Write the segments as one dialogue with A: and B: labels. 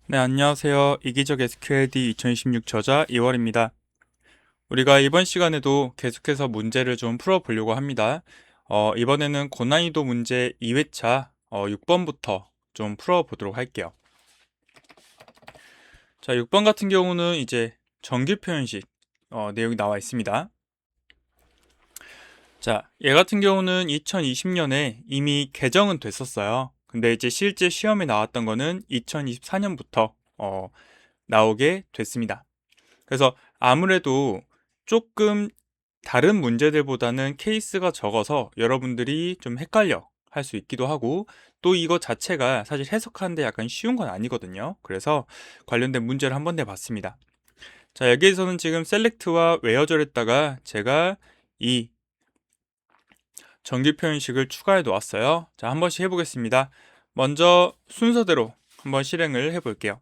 A: 네, 안녕하세요. 이기적 SQLD 2016 저자 이월입니다. 우리가 이번 시간에도 계속해서 문제를 좀 풀어보려고 합니다. 이번에는 고난이도 문제 2회차 6번부터 좀 풀어보도록 할게요. 자, 6번 같은 경우는 이제 정규 표현식 내용이 나와 있습니다. 자, 얘 같은 경우는 2020년에 이미 개정은 됐었어요. 근데 이제 실제 시험에 나왔던 거는 2024년부터 나오게 됐습니다. 그래서 아무래도 조금 다른 문제들보다는 케이스가 적어서 여러분들이 좀 헷갈려 할 수 있기도 하고, 또 이거 자체가 사실 해석하는데 약간 쉬운 건 아니거든요. 그래서 관련된 문제를 한번 내봤습니다. 자, 여기에서는 지금 셀렉트와 웨어절에다가 제가 이 정규 표현식을 추가해 놓았어요. 자, 한 번씩 해보겠습니다. 먼저 순서대로 한번 실행을 해볼게요.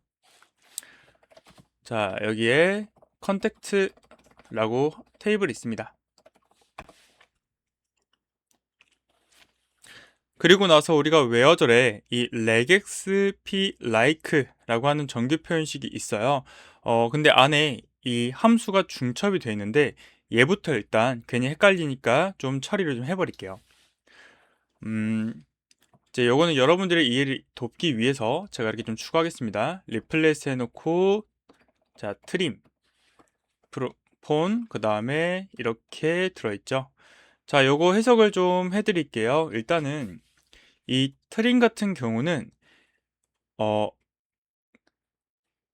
A: 자, 여기에 컨택트라고 테이블이 있습니다. 그리고 나서 우리가 웨어절에 이 regex p like라고 하는 정규 표현식이 있어요. 근데 안에 이 함수가 중첩이 되어 있는데 얘부터 일단 괜히 헷갈리니까 좀 처리를 좀 해버릴게요. 이제 요거는 여러분들의 이해를 돕기 위해서 제가 이렇게 좀 추가하겠습니다. 리플레이스 해놓고 자 트림 폰 그 다음에 이렇게 들어있죠. 자, 요거 해석을 좀 해드릴게요. 일단은 이 트림 같은 경우는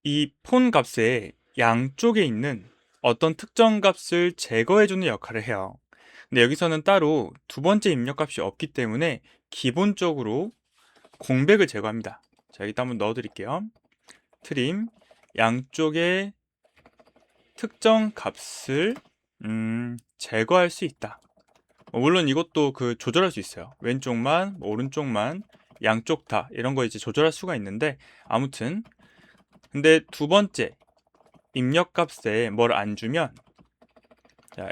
A: 이 폰 값의 양쪽에 있는 어떤 특정 값을 제거해주는 역할을 해요. 근데 여기서는 따로 두 번째 입력값이 없기 때문에 기본적으로 공백을 제거합니다. 자, 여기다 한번 넣어드릴게요. 트림 양쪽의 특정 값을 제거할 수 있다. 물론 이것도 조절할 수 있어요. 왼쪽만, 오른쪽만, 양쪽 다 이런 거 이제 조절할 수가 있는데, 아무튼 근데 두 번째 입력값에 뭘 안 주면, 자,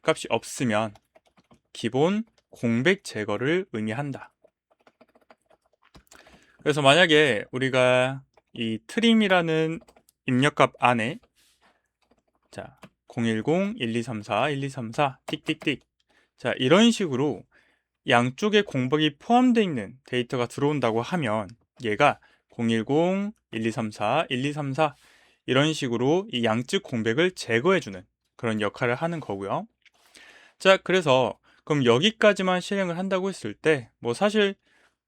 A: 값이 없으면 기본 공백 제거를 의미한다. 그래서 만약에 우리가 이 트림이라는 입력값 안에 자 010, 1234, 1234 띡띡띡 자 이런 식으로 양쪽에 공백이 포함되어 있는 데이터가 들어온다고 하면 얘가 010, 1234, 1234 이런 식으로 이 양측 공백을 제거해주는 그런 역할을 하는 거고요. 자, 그래서 그럼 여기까지만 실행을 한다고 했을 때 뭐 사실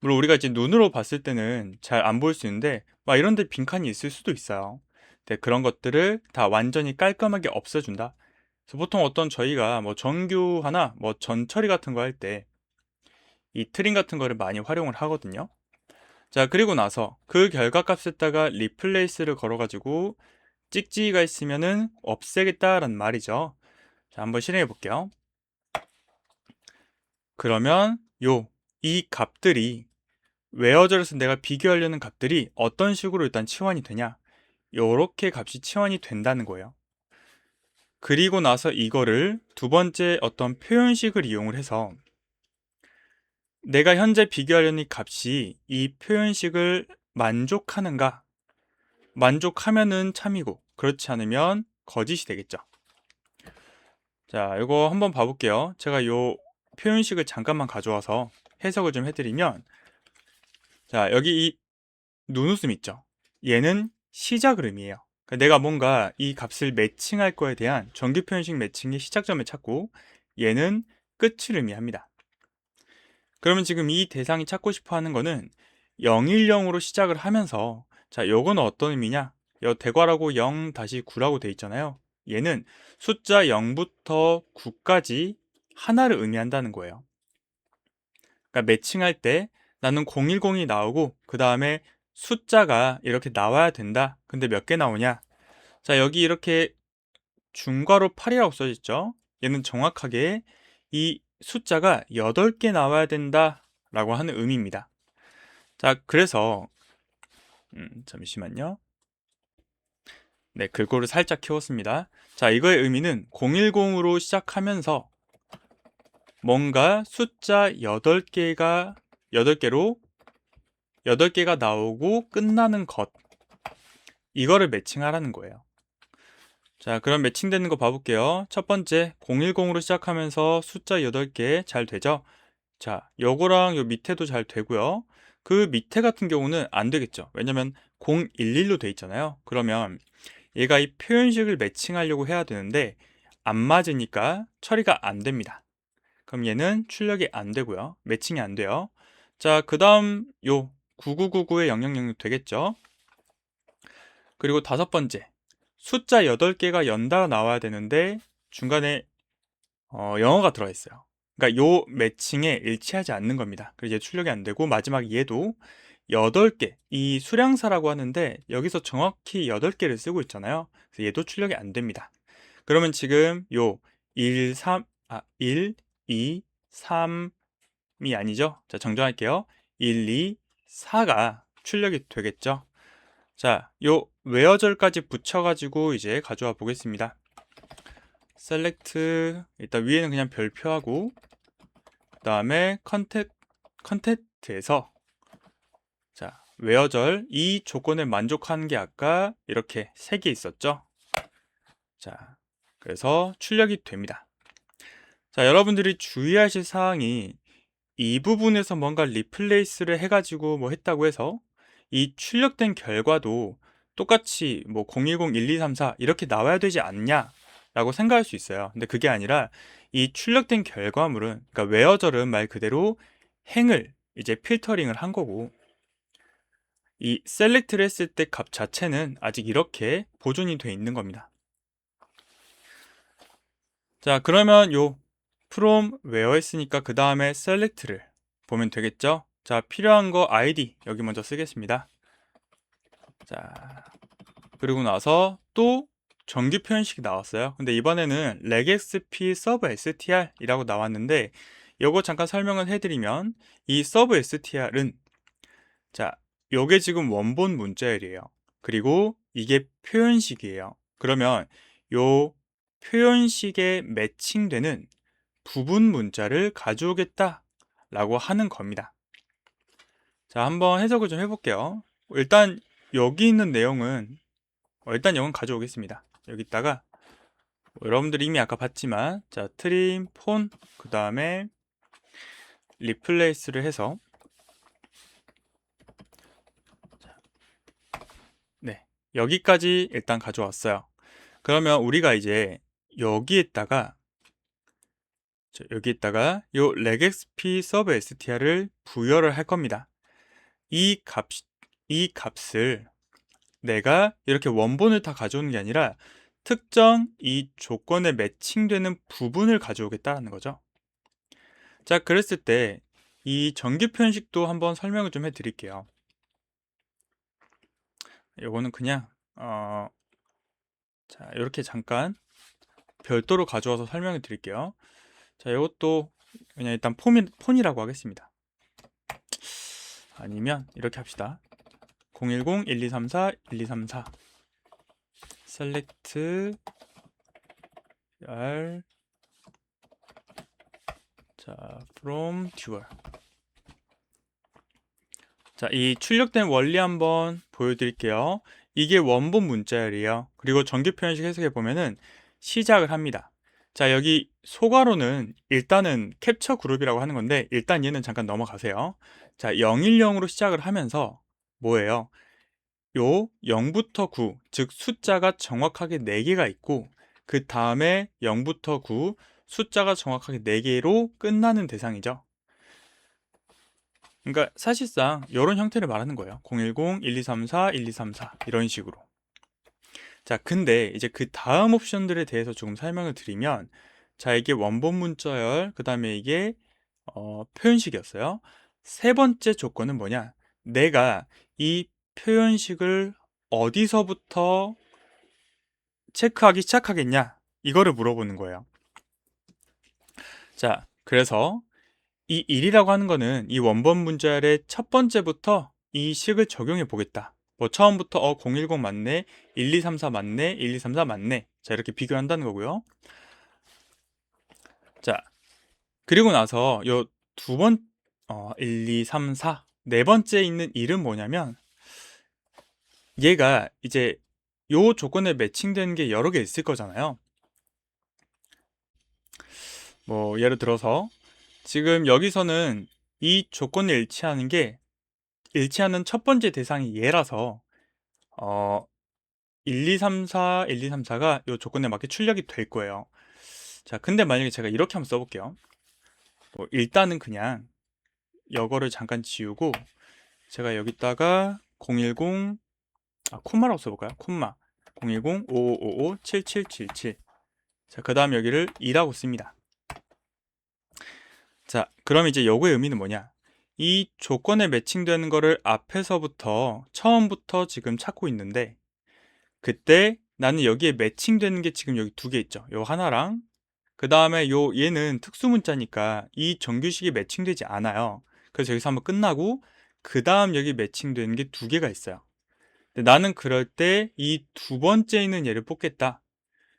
A: 물론 우리가 이제 눈으로 봤을 때는 잘 안 보일 수 있는데 막 이런 데 빈칸이 있을 수도 있어요. 근데 그런 것들을 다 완전히 깔끔하게 없애준다. 그래서 보통 어떤 저희가 뭐 정규화나 뭐 전처리 같은 거 할 때 이 트림 같은 거를 많이 활용을 하거든요. 자, 그리고 나서 그 결과값에다가 리플레이스를 걸어가지고 찍찍이가 있으면은 없애겠다라는 말이죠. 자, 한번 실행해 볼게요. 그러면 이 값들이 웨어절에서 내가 비교하려는 값들이 어떤 식으로 일단 치환이 되냐, 요렇게 값이 치환이 된다는 거예요. 그리고 나서 이거를 두 번째 어떤 표현식을 이용을 해서 내가 현재 비교하려는 이 값이 이 표현식을 만족하는가, 만족하면은 참이고 그렇지 않으면 거짓이 되겠죠. 자, 이거 한번 봐볼게요. 제가 요 표현식을 잠깐만 가져와서 해석을 좀 해드리면, 자, 여기 이 눈웃음 있죠? 얘는 시작을 의미해요. 그러니까 내가 뭔가 이 값을 매칭할 거에 대한 정규 표현식 매칭의 시작점을 찾고, 얘는 끝을 의미합니다. 그러면 지금 이 대상이 찾고 싶어 하는 거는 010으로 시작을 하면서, 자, 요거는 어떤 의미냐? 요 대괄하고 0-9라고 돼 있잖아요. 얘는 숫자 0부터 9까지 하나를 의미한다는 거예요. 그러니까 매칭할 때 나는 010이 나오고 그 다음에 숫자가 이렇게 나와야 된다. 근데 몇 개 나오냐? 자, 여기 이렇게 중괄호 8이라고 써있죠? 얘는 정확하게 이 숫자가 8개 나와야 된다 라고 하는 의미입니다. 자, 그래서 잠시만요. 네, 글꼴을 살짝 키웠습니다. 자, 이거의 의미는 010으로 시작하면서 뭔가 숫자 8개로 8개가 나오고 끝나는 것, 이거를 매칭하라는 거예요. 자, 그럼 매칭되는 거 봐볼게요. 첫 번째 010으로 시작하면서 숫자 8개 잘 되죠? 자, 요거랑 요 밑에도 잘 되고요. 그 밑에 같은 경우는 안 되겠죠. 왜냐면 011로 돼 있잖아요. 그러면 얘가 이 표현식을 매칭하려고 해야 되는데 안 맞으니까 처리가 안 됩니다. 그럼 얘는 출력이 안 되고요. 매칭이 안 돼요. 자, 그 다음 요 9999의 0006 되겠죠. 그리고 다섯 번째 숫자 8개가 연달아 나와야 되는데 중간에 영어가 들어가 있어요. 그러니까 요 매칭에 일치하지 않는 겁니다. 그래서 얘 출력이 안 되고 마지막 얘도 8개, 이 수량사라고 하는데 여기서 정확히 8개를 쓰고 있잖아요. 그래서 얘도 출력이 안 됩니다. 그러면 지금 요 1, 2, 3이 아니죠? 자, 정정할게요. 1, 2, 4가 출력이 되겠죠? 자, 요 웨어절까지 붙여가지고 이제 가져와 보겠습니다. 셀렉트, 일단 위에는 그냥 별표하고 그 다음에 컨텐트에서 자, 웨어절 이 조건에 만족하는 게 아까 이렇게 3개 있었죠? 자, 그래서 출력이 됩니다. 자, 여러분들이 주의하실 사항이 이 부분에서 뭔가 리플레이스를 해가지고 뭐 했다고 해서 이 출력된 결과도 똑같이 뭐 010, 1, 2, 3, 4 이렇게 나와야 되지 않냐 라고 생각할 수 있어요. 근데 그게 아니라 이 출력된 결과물은, 그러니까 웨어절은 말 그대로 행을 이제 필터링을 한 거고 이 셀렉트를 했을 때 값 자체는 아직 이렇게 보존이 돼 있는 겁니다. 자, 그러면 요 from where 했으니까 그 다음에 select를 보면 되겠죠? 자, 필요한 거 ID 여기 먼저 쓰겠습니다. 자, 그리고 나서 또 정규 표현식이 나왔어요. 근데 이번에는 regexp sub str 이라고 나왔는데 요거 잠깐 설명을 해드리면 이 sub str은 자, 요게 지금 원본 문자열이에요. 그리고 이게 표현식이에요. 그러면 요 표현식에 매칭되는 부분 문자를 가져오겠다 라고 하는 겁니다. 자, 한번 해석을 좀 해볼게요. 일단 여기 있는 내용은 일단 이건 가져오겠습니다. 여기다가 여러분들이 이미 아까 봤지만 자, 트림, 폰, 그 다음에 리플레이스를 해서 네, 여기까지 일단 가져왔어요. 그러면 우리가 이제 여기에다가 요 regexp sub str를 부여를 할 겁니다. 이 값을 내가 이렇게 원본을 다 가져오는 게 아니라 특정 이 조건에 매칭되는 부분을 가져오겠다는 거죠. 자, 그랬을 때 이 정규 표현식도 한번 설명을 좀 해드릴게요. 요거는 그냥 자, 이렇게 잠깐 별도로 가져와서 설명을 드릴게요. 자, 이것도 그냥 일단 폰이라고 하겠습니다. 아니면 이렇게 합시다. 010 1234 1234 select r 자, from dual. 자, 이 출력된 원리 한번 보여드릴게요. 이게 원본 문자열이에요. 그리고 정규 표현식 해석해 보면은 시작을 합니다. 자, 여기 소괄호는 일단은 캡처 그룹이라고 하는 건데 일단 얘는 잠깐 넘어가세요. 자, 010으로 시작을 하면서 뭐예요? 요 0부터 9, 즉 숫자가 정확하게 4개가 있고 그 다음에 0부터 9, 숫자가 정확하게 4개로 끝나는 대상이죠. 그러니까 사실상 이런 형태를 말하는 거예요. 010, 1234, 1234 이런 식으로. 자, 근데 이제 그 다음 옵션들에 대해서 조금 설명을 드리면 자, 이게 원본 문자열, 그 다음에 이게 표현식이었어요. 세 번째 조건은 뭐냐? 내가 이 표현식을 어디서부터 체크하기 시작하겠냐? 이거를 물어보는 거예요. 자, 그래서 이 1이라고 하는 거는 이 원본 문자열의 첫 번째부터 이 식을 적용해 보겠다. 뭐 처음부터 010 맞네, 1234 맞네, 1234 맞네. 자, 이렇게 비교한다는 거고요. 자, 그리고 나서 요 1, 2, 3, 4 네 번째 있는 일은 뭐냐면 얘가 이제 요 조건에 매칭되는 게 여러 개 있을 거잖아요. 뭐 예를 들어서 지금 여기서는 이 조건에 일치하는 첫 번째 대상이 얘라서 1, 2, 3, 4, 1, 2, 3, 4가 이 조건에 맞게 출력이 될 거예요. 자, 근데 만약에 제가 이렇게 한번 써볼게요. 일단은 그냥 이거를 잠깐 지우고 제가 여기다가 010 콤마라고 써볼까요? 콤마 010-5555-7777. 자, 그 다음 여기를 2라고 씁니다. 자, 그럼 이제 요거의 의미는 뭐냐? 이 조건에 매칭되는 거를 처음부터 지금 찾고 있는데, 그때 나는 여기에 매칭되는 게 지금 여기 두 개 있죠. 요 하나랑, 그 다음에 얘는 특수문자니까 이 정규식이 매칭되지 않아요. 그래서 여기서 한번 끝나고, 그 다음 여기 매칭되는 게 두 개가 있어요. 근데 나는 그럴 때 이 두 번째 있는 얘를 뽑겠다.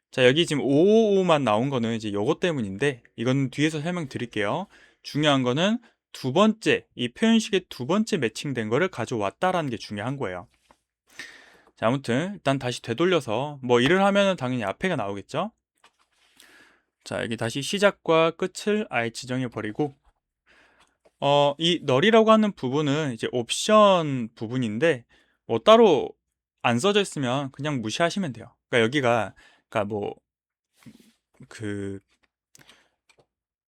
A: 자, 여기 지금 555만 나온 거는 이제 요거 때문인데, 이건 뒤에서 설명드릴게요. 중요한 거는 두 번째, 이 표현식의 두 번째 매칭된 거를 가져왔다라는 게 중요한 거예요. 자, 아무튼 일단 다시 되돌려서 뭐 일을 하면은 당연히 앞에가 나오겠죠. 자, 여기 다시 시작과 끝을 아예 지정해 버리고 이 널이라고 하는 부분은 이제 옵션 부분인데 뭐 따로 안 써져 있으면 그냥 무시하시면 돼요. 그러니까 여기가 그러니까 그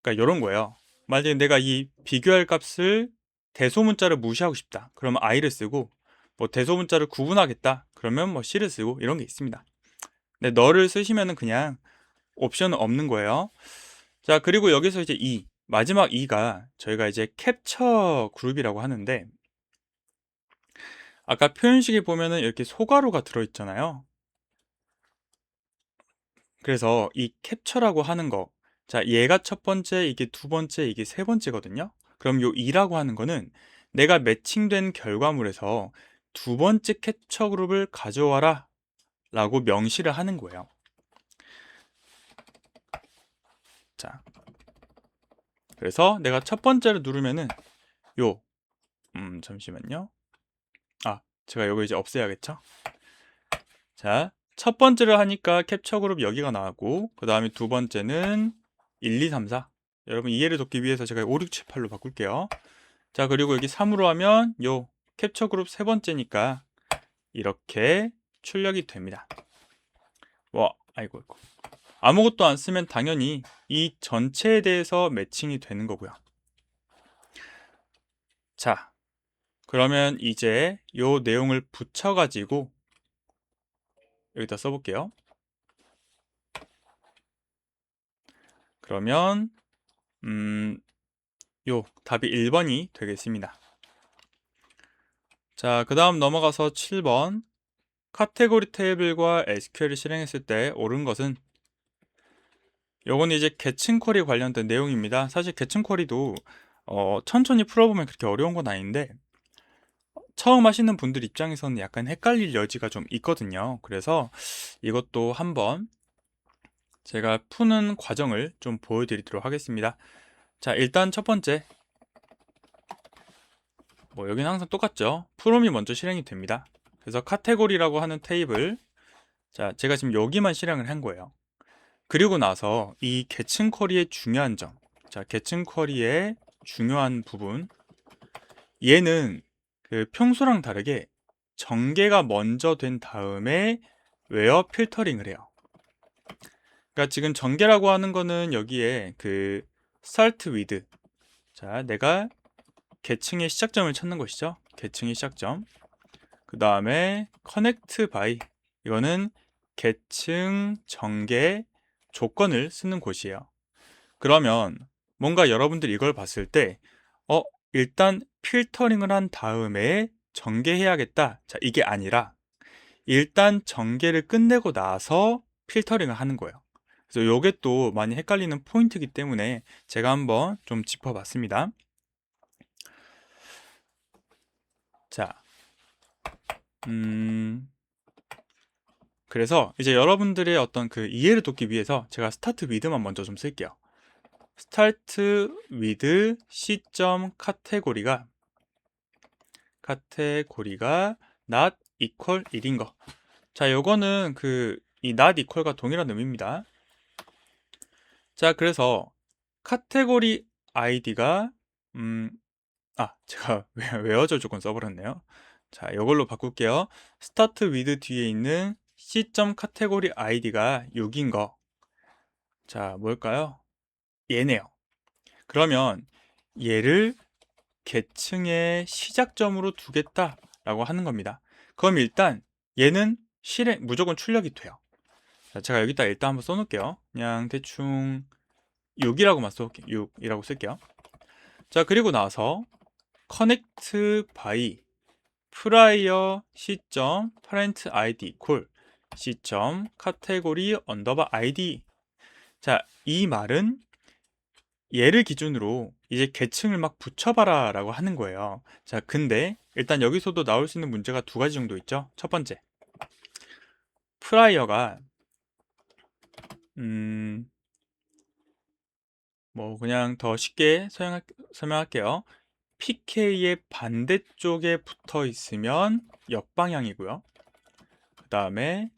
A: 그러니까 이런 거예요. 만약에 내가 이 비교할 값을 대소문자를 무시하고 싶다. 그러면 i를 쓰고 뭐 대소문자를 구분하겠다. 그러면 뭐 c를 쓰고 이런 게 있습니다. 근데 너를 쓰시면은 그냥 옵션은 없는 거예요. 자, 그리고 여기서 이제 마지막 2가 저희가 이제 캡처 그룹이라고 하는데 아까 표현식에 보면은 이렇게 소괄호가 들어있잖아요. 그래서 이 캡처라고 하는 거, 자, 얘가 첫 번째, 이게 두 번째, 이게 세 번째거든요. 그럼 요 2라고 하는 거는 내가 매칭된 결과물에서 두 번째 캡처 그룹을 가져와라 라고 명시를 하는 거예요. 자, 그래서 내가 첫 번째를 누르면은 잠시만요. 제가 이거 이제 없애야겠죠? 자, 첫 번째를 하니까 캡처 그룹 여기가 나왔고, 그 다음에 두 번째는 1, 2, 3, 4. 여러분 이해를 돕기 위해서 제가 5, 6, 7, 8로 바꿀게요. 자, 그리고 여기 3으로 하면 요 캡처 그룹 세 번째니까 이렇게 출력이 됩니다. 아이고. 아무것도 안 쓰면 당연히 이 전체에 대해서 매칭이 되는 거고요. 자, 그러면 이제 요 내용을 붙여가지고 여기다 써볼게요. 그러면 요 답이 1번이 되겠습니다. 자, 그 다음 넘어가서 7번 카테고리 테이블과 SQL을 실행했을 때 옳은 것은 요거는 이제 계층 쿼리 관련된 내용입니다. 사실 계층 쿼리도 천천히 풀어보면 그렇게 어려운 건 아닌데 처음 하시는 분들 입장에서는 약간 헷갈릴 여지가 좀 있거든요. 그래서 이것도 한번 제가 푸는 과정을 좀 보여드리도록 하겠습니다. 자, 일단 첫 번째 여기는 항상 똑같죠. 프롬이 먼저 실행이 됩니다. 그래서 카테고리라고 하는 테이블, 자, 제가 지금 여기만 실행을 한 거예요. 그리고 나서 이 계층 쿼리의 중요한 점, 자, 계층 쿼리의 중요한 부분, 얘는 그 평소랑 다르게 전개가 먼저 된 다음에 웨어 필터링을 해요. 그러니까 지금 전개라고 하는 거는 여기에 그 start with, 자, 내가 계층의 시작점을 찾는 것이죠. 계층의 시작점. 그 다음에 connect by, 이거는 계층 전개 조건을 쓰는 곳이에요. 그러면 뭔가 여러분들이 이걸 봤을 때 일단 필터링을 한 다음에 전개해야겠다. 자, 이게 아니라 일단 전개를 끝내고 나서 필터링을 하는 거예요. 그래서 이게 또 많이 헷갈리는 포인트이기 때문에 제가 한번 좀 짚어봤습니다. 자, 그래서 이제 여러분들의 어떤 그 이해를 돕기 위해서 제가 스타트 위드만 먼저 좀 쓸게요. 스타트 위드 시점 카테고리가 카테고리가 not equal 1인 거. 자, 요거는 이 not equal과 동일한 의미입니다. 자, 그래서 카테고리 아이디가 제가 외어져 조금 써버렸네요. 자, 이걸로 바꿀게요. start with 뒤에 있는 시점 카테고리 아이디가 6인 거. 자, 뭘까요? 얘네요. 그러면 얘를 계층의 시작점으로 두겠다라고 하는 겁니다. 그럼 일단 얘는 무조건 출력이 돼요. 자, 제가 여기다 일단 한번 써놓을게요. 그냥 대충 6이라고만 써볼게요. 6이라고 쓸게요. 자, 그리고 나서 connect by prior 시점 parent id 콜 시점 카테고리 언더바 id. 자, 이 말은 얘를 기준으로 이제 계층을 막 붙여봐라 라고 하는 거예요. 자, 근데 일단 여기서도 나올 수 있는 문제가 두 가지 정도 있죠. 첫 번째, 프라이어가 뭐 그냥 더 쉽게 설명할게요. PK의 반대쪽에 붙어 있으면 역방향이고요. 그 다음에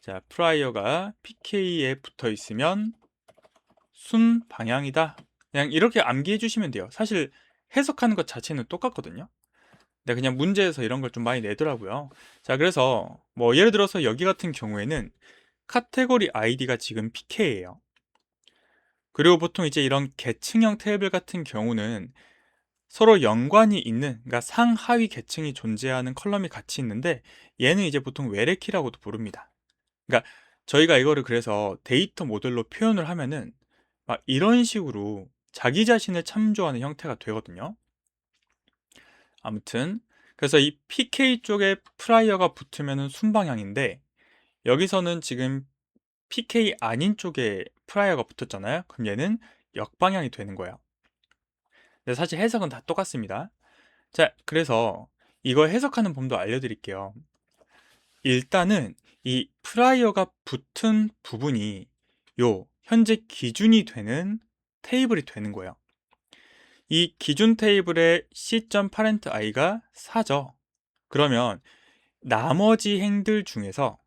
A: 자, 프라이어가 PK에 붙어 있으면 순방향이다. 그냥 이렇게 암기해 주시면 돼요. 사실 해석하는 것 자체는 똑같거든요. 근데 그냥 문제에서 이런 걸 좀 많이 내더라고요. 자, 그래서 뭐 예를 들어서 여기 같은 경우에는 카테고리 아이디가 지금 PK예요. 그리고 보통 이제 이런 계층형 테이블 같은 경우는 서로 연관이 있는, 그러니까 상하위 계층이 존재하는 컬럼이 같이 있는데 얘는 이제 보통 외래키라고도 부릅니다. 그러니까 저희가 이거를 그래서 데이터 모델로 표현을 하면은 막 이런 식으로 자기 자신을 참조하는 형태가 되거든요. 아무튼 그래서 이 PK 쪽에 프라이어가 붙으면은 순방향인데 여기서는 지금 PK 아닌 쪽에 프라이어가 붙었잖아요. 그럼 얘는 역방향이 되는 거예요. 근데 사실 해석은 다 똑같습니다. 자, 그래서 이거 해석하는 법도 알려드릴게요. 일단은 이 프라이어가 붙은 부분이 요 현재 기준이 되는 테이블이 되는 거예요. 이 기준 테이블의 c.parent_i가 4죠. 그러면 나머지 행들 중에서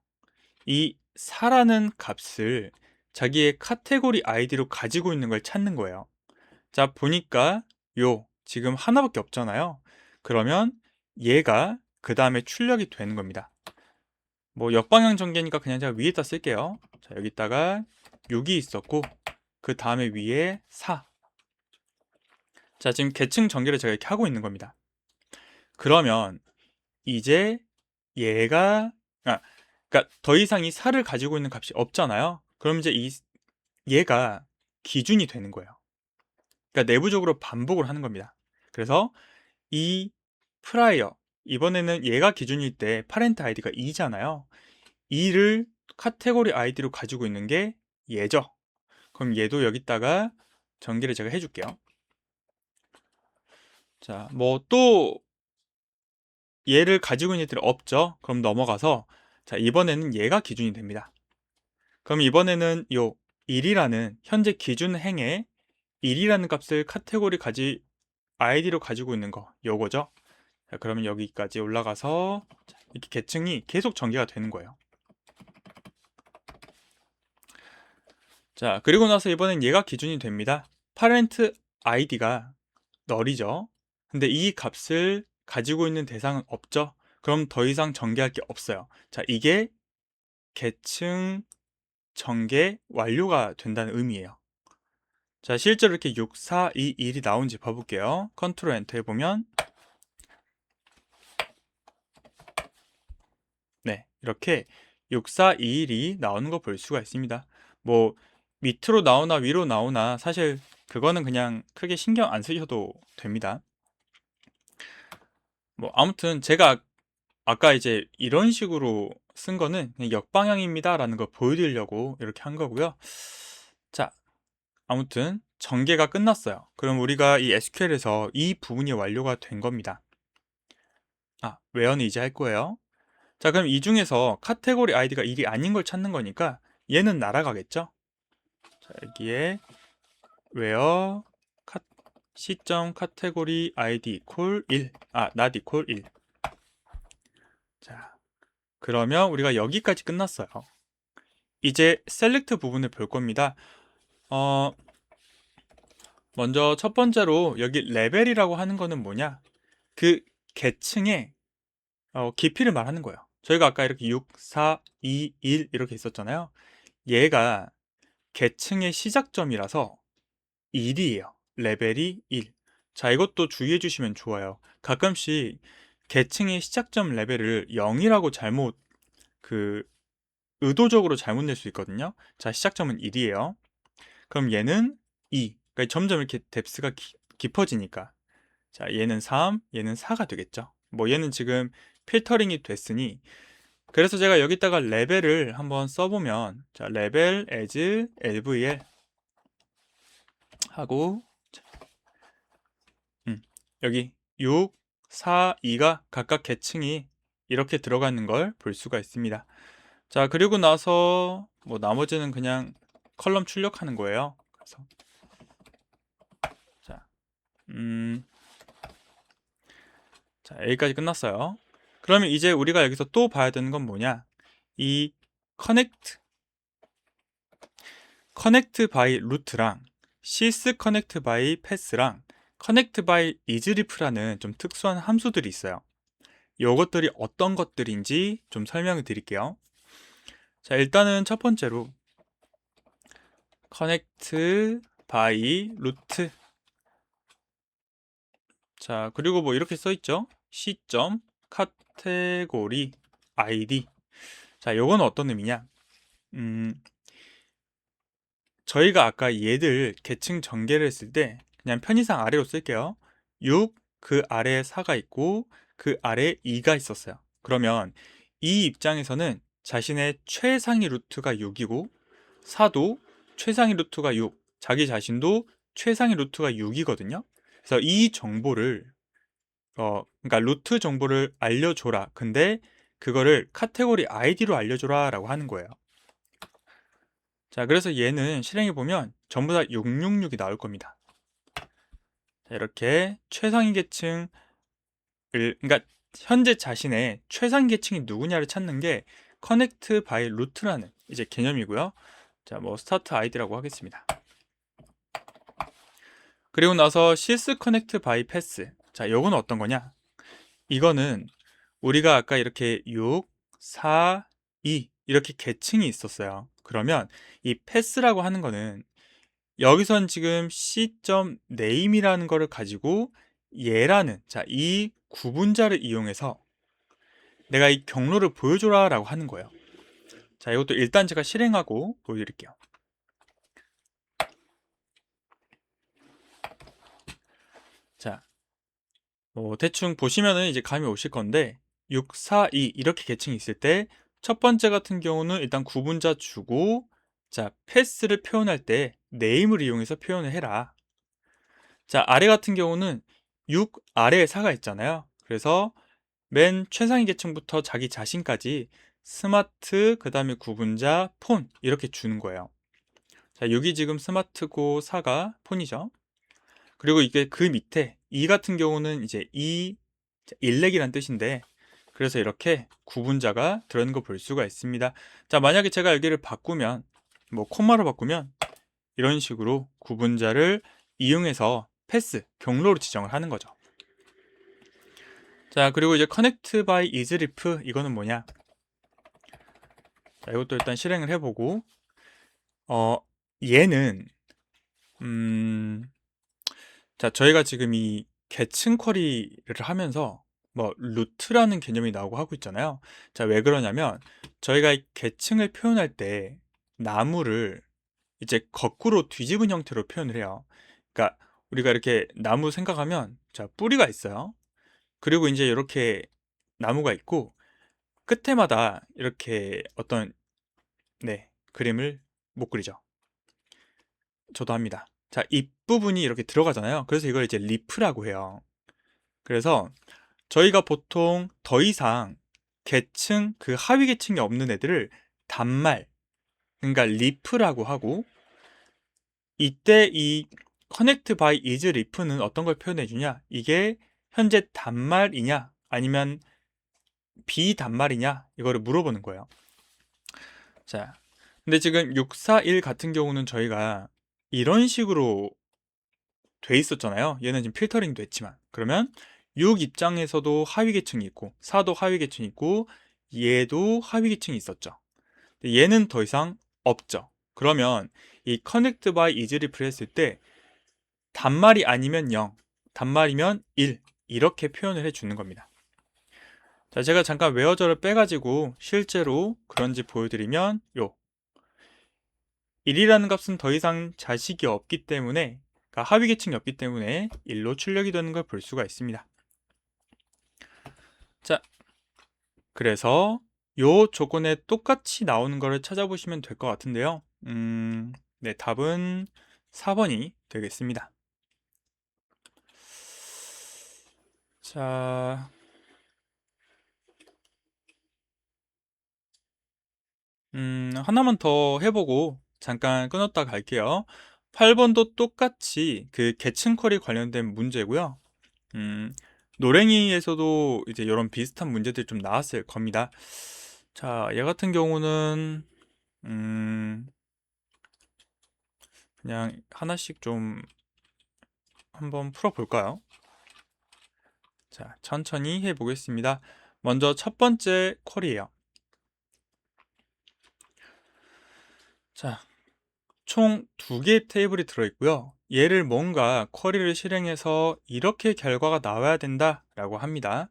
A: 이 4라는 값을 자기의 카테고리 아이디로 가지고 있는 걸 찾는 거예요. 자, 보니까 지금 하나밖에 없잖아요. 그러면 얘가 그 다음에 출력이 되는 겁니다. 뭐 역방향 전개니까 그냥 제가 위에다 쓸게요. 자, 여기다가 6이 있었고 그 다음에 위에 4. 자, 지금 계층 전개를 제가 이렇게 하고 있는 겁니다. 그러면 이제 얘가 그러니까 더 이상 이 4를 가지고 있는 값이 없잖아요. 그럼 이제 얘가 기준이 되는 거예요. 그러니까 내부적으로 반복을 하는 겁니다. 그래서 이 프라이어, 이번에는 얘가 기준일 때 파렌트 아이디가 2잖아요. 2를 카테고리 아이디로 가지고 있는 게 얘죠. 그럼 얘도 여기다가 전개를 제가 해줄게요. 자, 뭐 또 얘를 가지고 있는 애들이 없죠. 그럼 넘어가서 자, 이번에는 얘가 기준이 됩니다. 그럼 이번에는 요 1이라는 현재 기준 행에 1이라는 값을 카테고리 아이디로 가지고 있는 거 요거죠. 자, 그러면 여기까지 올라가서 이렇게 계층이 계속 전개가 되는 거예요. 자, 그리고 나서 이번엔 얘가 기준이 됩니다. parent id가 널이죠. 근데 이 값을 가지고 있는 대상은 없죠. 그럼 더 이상 전개할 게 없어요. 자, 이게 계층 전개 완료가 된다는 의미예요. 자, 실제로 이렇게 6, 4, 2, 1이 나온지 봐볼게요. 컨트롤 엔터 해보면 네, 이렇게 6, 4, 2, 1이 나오는 거 볼 수가 있습니다. 뭐 밑으로 나오나 위로 나오나 사실 그거는 그냥 크게 신경 안 쓰셔도 됩니다. 뭐 아무튼 제가 아까 이제 이런 식으로 쓴 거는 그냥 역방향입니다 라는 걸 보여드리려고 이렇게 한 거고요. 자, 아무튼 전개가 끝났어요. 그럼 우리가 이 SQL에서 이 부분이 완료가 된 겁니다. 웨어는 이제 할 거예요. 자, 그럼 이 중에서 카테고리 아이디가 1이 아닌 걸 찾는 거니까 얘는 날아가겠죠? 자, 여기에 where 시점 카테고리 id equal 1 not equal 1. 자, 그러면 우리가 여기까지 끝났어요. 이제 셀렉트 부분을 볼 겁니다. 먼저 첫 번째로 여기 레벨이라고 하는 거는 뭐냐? 그 계층의 깊이를 말하는 거예요. 저희가 아까 이렇게 6, 4, 2, 1 이렇게 있었잖아요. 얘가 계층의 시작점이라서 1이에요. 레벨이 1. 자, 이것도 주의해 주시면 좋아요. 가끔씩 계층의 시작점 레벨을 0이라고 잘못 의도적으로 잘못 낼 수 있거든요. 자, 시작점은 1이에요. 그럼 얘는 2. 그러니까 점점 이렇게 뎁스가 깊어지니까. 자, 얘는 3, 얘는 4가 되겠죠. 뭐 얘는 지금 필터링이 됐으니, 그래서 제가 여기다가 레벨을 한번 써보면, 자, 레벨 as lvl 하고, 여기 6, 4, 2가 각각 계층이 이렇게 들어가는 걸 볼 수가 있습니다. 자, 그리고 나서 뭐 나머지는 그냥 컬럼 출력하는 거예요. 그래서 자, 자, 여기까지 끝났어요. 그러면 이제 우리가 여기서 또 봐야 되는 건 뭐냐? 이 커넥트 바이 루트랑 sys 커넥트 바이 패스랑 커넥트 바이 isref라는 좀 특수한 함수들이 있어요. 이것들이 어떤 것들인지 좀 설명을 드릴게요. 자, 일단은 첫 번째로 커넥트 바이 루트. 자, 그리고 뭐 이렇게 써 있죠. c 카테고리 id. 자, 요건 어떤 의미냐? 저희가 아까 얘들 계층 전개를 했을 때 그냥 편의상 아래로 쓸게요. 6, 그 아래에 4가 있고 그 아래에 2가 있었어요. 그러면 이 입장에서는 자신의 최상위 루트가 6이고 4도 최상위 루트가 6, 자기 자신도 최상위 루트가 6이거든요. 그래서 이 정보를 그러니까 루트 정보를 알려줘라. 근데 그거를 카테고리 아이디로 알려줘라 라고 하는 거예요. 자, 그래서 얘는 실행해 보면 전부 다 666이 나올 겁니다. 자, 이렇게 최상위 계층을, 그러니까 현재 자신의 최상위 계층이 누구냐를 찾는 게 커넥트 바이 루트라는 이제 개념이고요. 자, 뭐 스타트 아이디라고 하겠습니다. 그리고 나서 sys 커넥트 바이 패스. 자, 요건 어떤 거냐? 이거는 우리가 아까 이렇게 6, 4, 2 이렇게 계층이 있었어요. 그러면 이 패스라고 하는 거는 여기선 지금 c.name이라는 거를 가지고 얘라는, 자, 이 구분자를 이용해서 내가 이 경로를 보여줘라 라고 하는 거예요. 자, 이것도 일단 제가 실행하고 보여드릴게요. 자, 뭐 대충 보시면은 이제 감이 오실 건데 6, 4, 2 이렇게 계층이 있을 때 첫 번째 같은 경우는 일단 구분자 주고, 자, 패스를 표현할 때 name을 이용해서 표현을 해라. 자, 아래 같은 경우는 6 아래에 4가 있잖아요. 그래서 맨 최상위 계층부터 자기 자신까지 스마트, 그 다음에 구분자, 폰 이렇게 주는 거예요. 자, 6이 지금 스마트고 4가 폰이죠. 그리고 이게 그 밑에 2 같은 경우는 이제 일렉이란 뜻인데, 그래서 이렇게 구분자가 들어있는 거 볼 수가 있습니다. 자, 만약에 제가 여기를 바꾸면, 뭐 콤마로 바꾸면 이런 식으로 구분자를 이용해서 패스, 경로로 지정을 하는 거죠. 자, 그리고 이제 connect by isref 이거는 뭐냐? 자, 이것도 일단 실행을 해보고, 얘는 자, 저희가 지금 이 계층 쿼리를 하면서 뭐 루트라는 개념이 나오고 하고 있잖아요. 자, 왜 그러냐면 저희가 이 계층을 표현할 때 나무를 이제 거꾸로 뒤집은 형태로 표현을 해요. 그러니까 우리가 이렇게 나무 생각하면, 자, 뿌리가 있어요. 그리고 이제 이렇게 나무가 있고 끝에마다 이렇게 어떤, 네, 그림을 못 그리죠. 저도 합니다. 자, 잎부분이 이렇게 들어가잖아요. 그래서 이걸 이제 리프라고 해요. 그래서 저희가 보통 더 이상 계층, 그 하위 계층이 없는 애들을 단말, 그러니까 리프라고 하고, 이때 이 connect by is 리프는 어떤 걸 표현해 주냐? 이게 현재 단말이냐 아니면 비단말이냐 이거를 물어보는 거예요. 자, 근데 지금 641 같은 경우는 저희가 이런 식으로 돼 있었잖아요. 얘는 지금 필터링 됐지만 그러면 6 입장에서도 하위 계층이 있고 4도 하위 계층이 있고 얘도 하위 계층이 있었죠. 근데 얘는 더 이상 없죠. 그러면 이 connect by easily 했을 때 단말이 아니면 0, 단말이면 1 이렇게 표현을 해주는 겁니다. 자, 제가 잠깐 웨어저를 빼가지고 실제로 그런지 보여드리면 1이라는 값은 더 이상 자식이 없기 때문에, 그러니까 하위 계층이 없기 때문에 1로 출력이 되는 걸 볼 수가 있습니다. 자, 그래서 요 조건에 똑같이 나오는 거를 찾아보시면 될 것 같은데요. 네, 답은 4번이 되겠습니다. 자, 하나만 더 해보고 잠깐 끊었다 갈게요. 8번도 똑같이 그 계층 컬이 관련된 문제고요. 노랭이에서도 이제 이런 비슷한 문제들이 좀 나왔을 겁니다. 자, 얘 같은 경우는 그냥 하나씩 좀 한번 풀어볼까요? 자, 천천히 해보겠습니다. 먼저 첫 번째 컬이에요. 자, 총 2개의 테이블이 들어있고요. 얘를 뭔가 쿼리를 실행해서 이렇게 결과가 나와야 된다라고 합니다.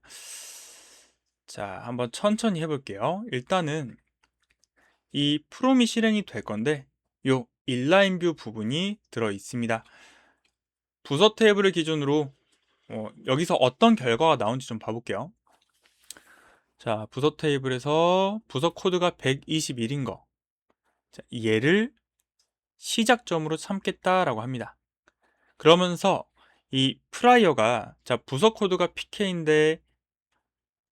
A: 자, 한번 천천히 해볼게요. 일단은 이 프롬이 실행이 될 건데 요 인라인 뷰 부분이 들어 있습니다. 부서 테이블을 기준으로 여기서 어떤 결과가 나온지 좀 봐볼게요. 자, 부서 테이블에서 부서 코드가 121인 거, 자, 얘를 시작점으로 삼겠다라고 합니다. 그러면서 이 프라이어가, 자, 부서 코드가 PK인데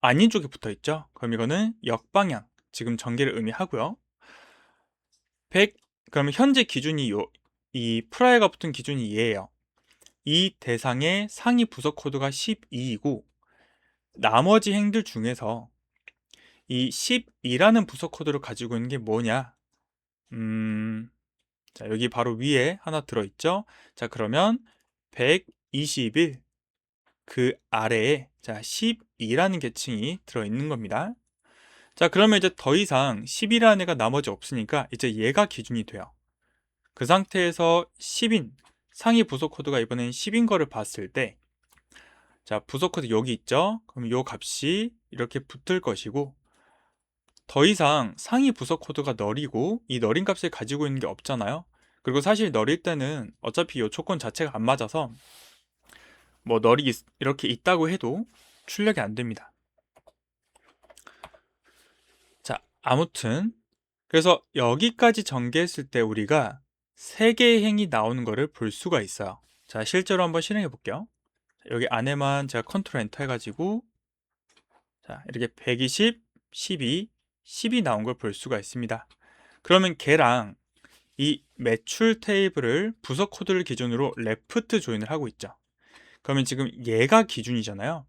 A: 아닌 쪽에 붙어 있죠. 그럼 이거는 역방향, 지금 전개를 의미하고요. 100, 그러면 현재 기준이 이 프라이어가 붙은 기준이 얘예요. 이 대상의 상위 부서 코드가 12이고 나머지 행들 중에서 이 12라는 부서 코드를 가지고 있는 게 뭐냐? 자, 여기 바로 위에 하나 들어있죠? 자, 그러면 121, 그 아래에 자 12라는 계층이 들어있는 겁니다. 자, 그러면 이제 더 이상 10이라는 애가 나머지 없으니까 이제 얘가 기준이 돼요. 그 상태에서 10인 상위 부서 코드가 이번엔 10인 거를 봤을 때, 자, 부서 코드 여기 있죠? 그럼 요 값이 이렇게 붙을 것이고, 더 이상 상위 부서 코드가 널이고 이 널인 값을 가지고 있는 게 없잖아요. 그리고 사실 널일 때는 어차피 이 조건 자체가 안 맞아서 뭐 널이 이렇게 있다고 해도 출력이 안 됩니다. 자, 아무튼 그래서 여기까지 전개했을 때 우리가 3개의 행이 나오는 거를 볼 수가 있어요. 자, 실제로 한번 실행해 볼게요. 여기 안에만 제가 컨트롤 엔터 해가지고 자, 이렇게 120, 12, 10이 나온 걸 볼 수가 있습니다. 그러면 걔랑 이 매출 테이블을 부서 코드를 기준으로 레프트 조인을 하고 있죠. 그러면 지금 얘가 기준이잖아요.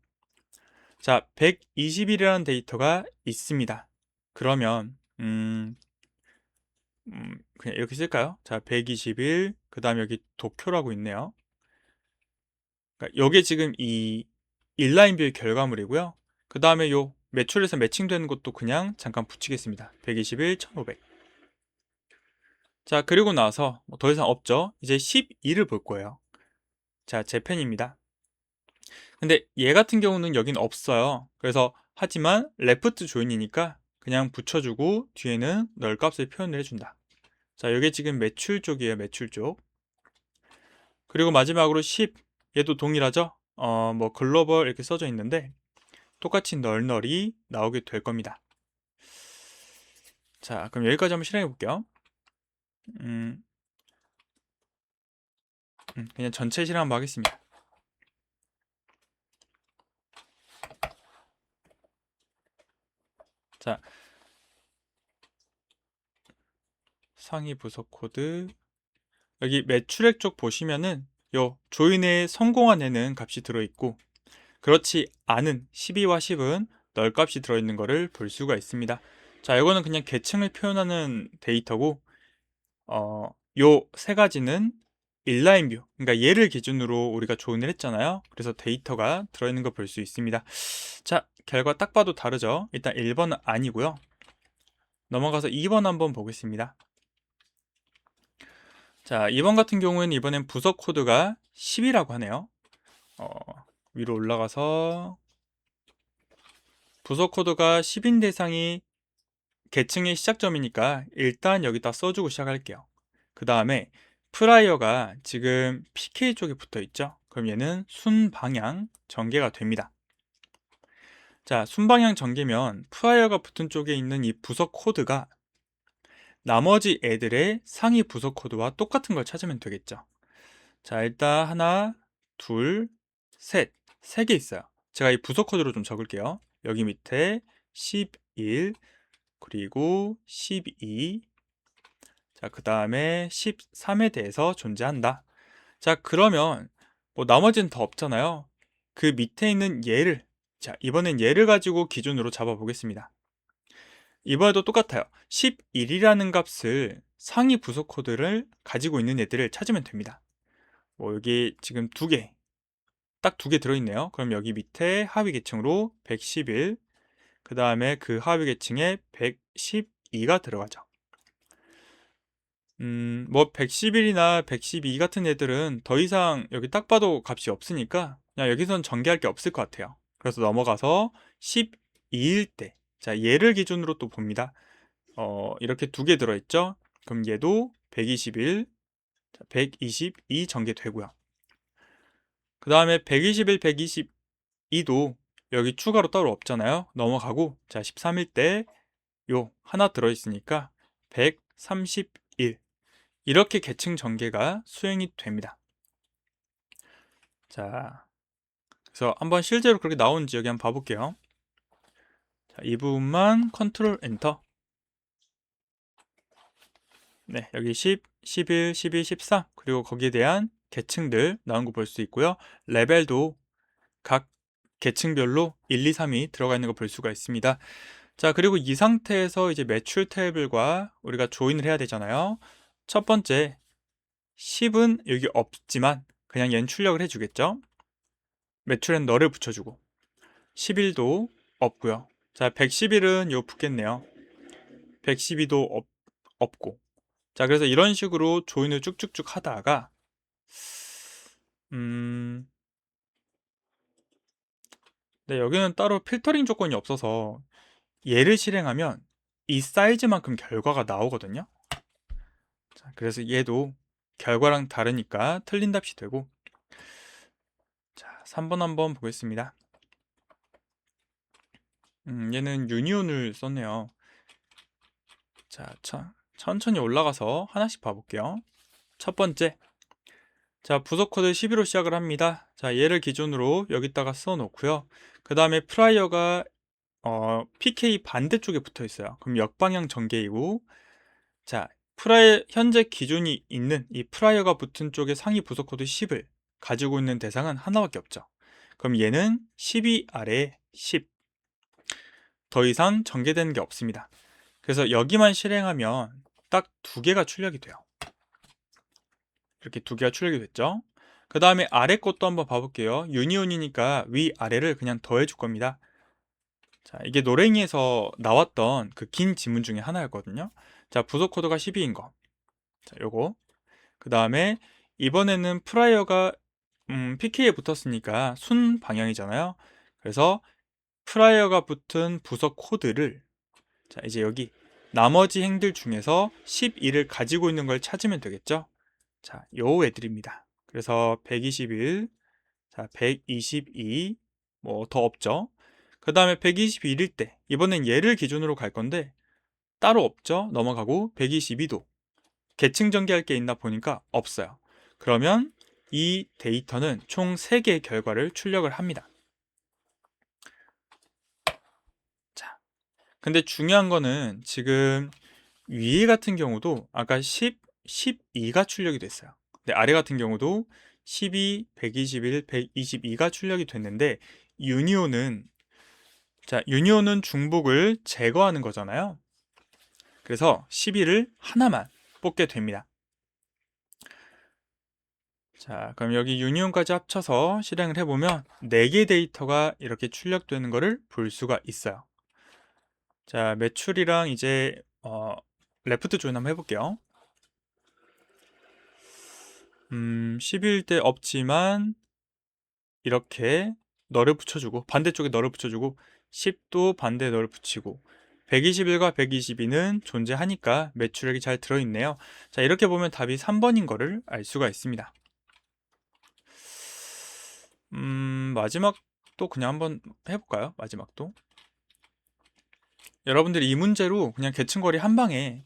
A: 자, 120이라는 데이터가 있습니다. 그러면 그냥 이렇게 쓸까요? 자, 121, 그 다음에 여기 도쿄라고 있네요. 그러니까 요게 지금 이 인라인 뷰의 결과물이고요. 그 다음에 요 매출에서 매칭되는 것도 그냥 잠깐 붙이겠습니다. 121, 1500. 자, 그리고 나서 뭐 더 이상 없죠. 이제 12를 볼 거예요. 자, 제 펜입니다. 근데 얘 같은 경우는 여긴 없어요. 그래서 하지만 레프트 조인이니까 그냥 붙여주고 뒤에는 널 값을 표현을 해준다. 자, 이게 지금 매출 쪽이에요. 매출 쪽. 그리고 마지막으로 10, 얘도 동일하죠. 뭐 글로벌 이렇게 써져 있는데 똑같이 널널이 나오게 될 겁니다. 자, 그럼 여기까지 한번 실행해 볼게요. 그냥 전체 실행 한번 하겠습니다. 자, 상위 부서 코드, 여기 매출액 쪽 보시면은 요 조인에 성공한 애는 값이 들어있고 그렇지 않은 12와 10은 널 값이 들어있는 거를 볼 수가 있습니다. 자, 이거는 그냥 계층을 표현하는 데이터고 요 세 가지는 인라인 뷰, 그러니까 얘를 기준으로 우리가 조인을 했잖아요. 그래서 데이터가 들어있는 거 볼 수 있습니다. 자, 결과 딱 봐도 다르죠. 일단 1번은 아니고요. 넘어가서 2번 한번 보겠습니다. 자, 2번 같은 경우에는 이번엔 부서 코드가 10이라고 하네요. 위로 올라가서 부서 코드가 10인 대상이 계층의 시작점이니까 일단 여기다 써주고 시작할게요. 그 다음에 프라이어가 지금 PK 쪽에 붙어 있죠. 그럼 얘는 순방향 전개가 됩니다. 자, 순방향 전개면 프라이어가 붙은 쪽에 있는 이 부서 코드가 나머지 애들의 상위 부서 코드와 똑같은 걸 찾으면 되겠죠. 자, 일단 하나, 둘, 셋, 세 개 있어요. 제가 이 부서 코드로 좀 적을게요. 여기 밑에 11, 그리고 12, 자, 그 다음에 13에 대해서 존재한다. 자, 그러면 뭐 나머지는 더 없잖아요. 그 밑에 있는 얘를, 자, 이번엔 얘를 가지고 기준으로 잡아 보겠습니다. 이번에도 똑같아요. 11이라는 값을 상위 부속 코드를 가지고 있는 애들을 찾으면 됩니다. 뭐 여기 지금 두 개, 딱 두 개 들어있네요. 그럼 여기 밑에 하위 계층으로 111, 그 다음에 그 하위 계층에 112가 들어가죠. 뭐 111이나 112 같은 애들은 더 이상 여기 딱 봐도 값이 없으니까 그냥 여기선 전개할 게 없을 것 같아요. 그래서 넘어가서 12일 때, 자, 얘를 기준으로 또 봅니다. 이렇게 두 개 들어있죠? 그럼 얘도 121, 122 전개되고요. 그 다음에 121, 122도 여기 추가로 따로 없잖아요. 넘어가고, 자, 13일 때 요 하나 들어있으니까 131, 이렇게 계층 전개가 수행이 됩니다. 자, 그래서 한번 실제로 그렇게 나오는지 여기 한번 봐볼게요. 자, 이 부분만 컨트롤 엔터. 네, 여기 10, 11, 12, 14, 그리고 거기에 대한 계층들 나온 거 볼 수 있고요. 레벨도 각 계층별로 1, 2, 3이 들어가 있는 거 볼 수가 있습니다. 자, 그리고 이 상태에서 이제 매출 테이블과 우리가 조인을 해야 되잖아요. 첫 번째, 10은 여기 없지만 그냥 얘는 출력을 해주겠죠. 매출엔 너를 붙여주고, 11도 없고요. 자, 111은 요 붙겠네요. 112도 없고. 자, 그래서 이런 식으로 조인을 쭉쭉쭉 하다가 네, 여기는 따로 필터링 조건이 없어서 얘를 실행하면 이 사이즈만큼 결과가 나오거든요. 자, 그래서 얘도 결과랑 다르니까 틀린 답이 되고, 자, 3번 한번 보겠습니다. 얘는 유니온을 썼네요. 자, 천천히 올라가서 하나씩 봐볼게요. 첫 번째, 자, 부속 코드 12로 시작을 합니다. 자, 얘를 기준으로 여기다가 써놓고요. 그 다음에 프라이어가 PK 반대쪽에 붙어 있어요. 그럼 역방향 전개이고, 자, 현재 기준이 있는 이 프라이어가 붙은 쪽에 상위 부속 코드 10을 가지고 있는 대상은 하나밖에 없죠. 그럼 얘는 12 아래에 10. 더 이상 전개되는 게 없습니다. 그래서 여기만 실행하면 딱 두 개가 출력이 돼요. 이렇게 두 개가 출력이 됐죠. 그 다음에 아래 것도 한번 봐볼게요. 유니온이니까 위아래를 그냥 더해 줄 겁니다. 자, 이게 노랭이에서 나왔던 그 긴 지문 중에 하나였거든요. 자, 부속 코드가 12인 거. 자, 요거. 그 다음에 이번에는 프라이어가 PK에 붙었으니까 순 방향이잖아요. 그래서 프라이어가 붙은 부속 코드를, 자, 이제 여기 나머지 행들 중에서 12를 가지고 있는 걸 찾으면 되겠죠. 자, 요 애들입니다. 그래서 121, 자, 122, 뭐 더 없죠. 그 다음에 121일 때 이번엔 얘를 기준으로 갈 건데 따로 없죠. 넘어가고 122도 계층 전개할 게 있나 보니까 없어요. 그러면 이 데이터는 총 3개의 결과를 출력을 합니다. 자, 근데 중요한 거는 지금 위에 같은 경우도 아까 10, 12가 출력이 됐어요. 근데 아래 같은 경우도 12, 121, 122가 출력이 됐는데 유니온은 자, 유니온은 중복을 제거하는 거잖아요. 그래서 11을 하나만 뽑게 됩니다. 자, 그럼 여기 유니온까지 합쳐서 실행을 해보면 4개 데이터가 이렇게 출력되는 것을 볼 수가 있어요. 자, 매출이랑 이제 레프트 조인 한번 해볼게요. 11일 때 없지만 이렇게 너를 붙여주고 반대쪽에 너를 붙여주고 10도 반대에 너를 붙이고 121과 122는 존재하니까 매출액이 잘 들어있네요. 자, 이렇게 보면 답이 3번인 거를 알 수가 있습니다. 마지막도 그냥 한번 해볼까요? 마지막도. 여러분들이 이 문제로 그냥 계층거리 한 방에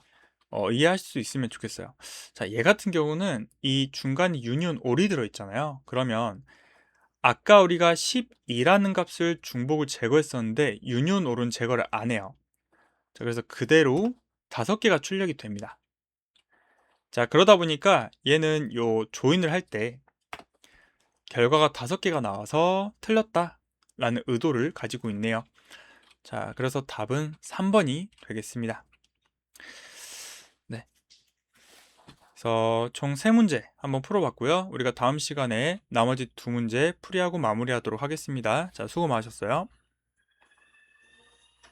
A: 이해하실 수 있으면 좋겠어요. 자, 얘 같은 경우는 이 중간에 유니온 올이 들어있잖아요. 그러면 아까 우리가 12라는 값을 중복을 제거했었는데 유니온 올은 제거를 안 해요. 자, 그래서 그대로 5개가 출력이 됩니다. 자, 그러다 보니까 얘는 요 조인을 할 때 결과가 5개가 나와서 틀렸다 라는 의도를 가지고 있네요. 자, 그래서 답은 3번이 되겠습니다. 네. 그래서 총 3문제 한번 풀어봤고요. 우리가 다음 시간에 나머지 2문제 풀이하고 마무리하도록 하겠습니다. 자, 수고 많으셨어요.